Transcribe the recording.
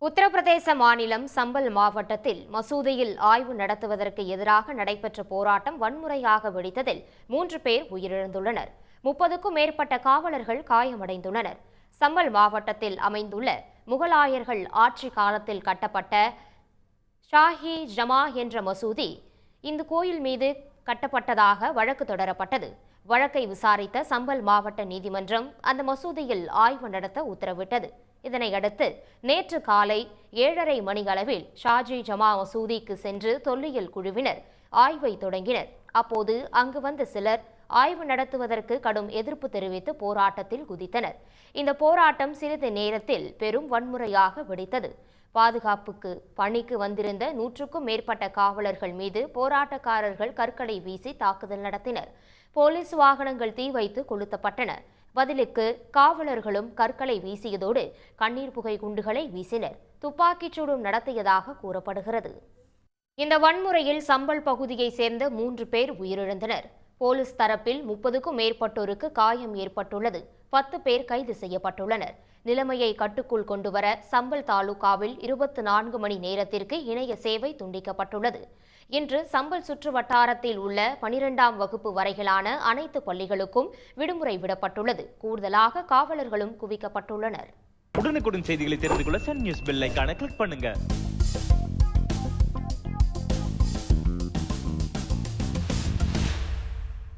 உத்தரப்பிரதேச மாநிலம் சம்பல் மாவட்டத்தில் மசூதியில் ஆய்வு நடத்துவதற்கு எதிராக நடைபெற்ற போராட்டம் வன்முறையாக வெடித்ததில் 3 பேர் உயிரிழந்துள்ளனர். 30க்கும் மேற்பட்ட காவலர்கள் காயமடைந்துள்ளனர். சம்பல் மாவட்டத்தில் அமைந்துள்ள முகலாயர்கள் ஆட்சி காலத்தில் கட்டப்பட்ட ஷாஹி ஜமா என்ற மசூதி இந்த கோயில் மீது கட்டப்பட்டதாக வழக்கு தொடரப்பட்டது. வழக்கை விசாரித்த சம்பல் மாவட்ட நீதிமன்றம் அந்த மசூதியில் ஆய்வு நடத்த உத்தரவிட்டது. இதனையடுத்து நேற்று காலை 7:30 மணியளவில் ஷாஜி ஜமா மசூதிக்கு சென்று தொல்லியல் குழுவினர் ஆய்வை தொடங்கினர். அப்போது அங்கு வந்த சிலர் ஆய்வு நடத்துவதற்கு கடும் எதிர்ப்பு தெரிவித்து போராட்டத்தில் குதித்தனர். இந்த போராட்டம் சிறிது நேரத்தில் பெரும் வன்முறையாக வெடித்தது. பாதுகாப்புக்கு பணிக்கு வந்திருந்த 100க்கும் மேற்பட்ட காவலர்கள் மீது போராட்டக்காரர்கள் கற்களை வீசி தாக்குதல் நடத்தினர். போலீஸ் வாகனங்கள் தீ வைத்து கொளுத்தப்பட்டன. பதிலுக்கு காவலர்களும் கற்களை வீசியதோடு கண்ணீர் புகை குண்டுகளை வீசினர். துப்பாக்கிச் சூடும் நடத்தியதாக கூறப்படுகிறது. இந்த வன்முறையில் சம்பல் பகுதியைச் சேர்ந்த 3 பேர் உயிரிழந்தனர். போலீஸ் தரப்பில் 30க்கும் மேற்பட்டோருக்கு காயம் ஏற்பட்டுள்ளது. 10 பேர் கைது செய்யப்பட்டுள்ளனர். நிலைமையை கட்டுக்குள் கொண்டுவர சம்பல் தாலுகாவில் 24 மணி நேரத்திற்கு இணைய சேவை துண்டிக்கப்பட்டுள்ளது. இன்று சம்பல் சுற்று வட்டாரத்தில் உள்ள 12ஆம் வகுப்பு வரையிலான அனைத்து பள்ளிகளுக்கும் விடுமுறை விடப்பட்டுள்ளது. கூடுதலாக காவலர்களும் குவிக்கப்பட்டுள்ளனர். உடனுக்குடன் செய்திகளை தெரிந்து கொள்ள சன் நியூஸ் பெல் ஐகானை கிளிக் பண்ணுங்க.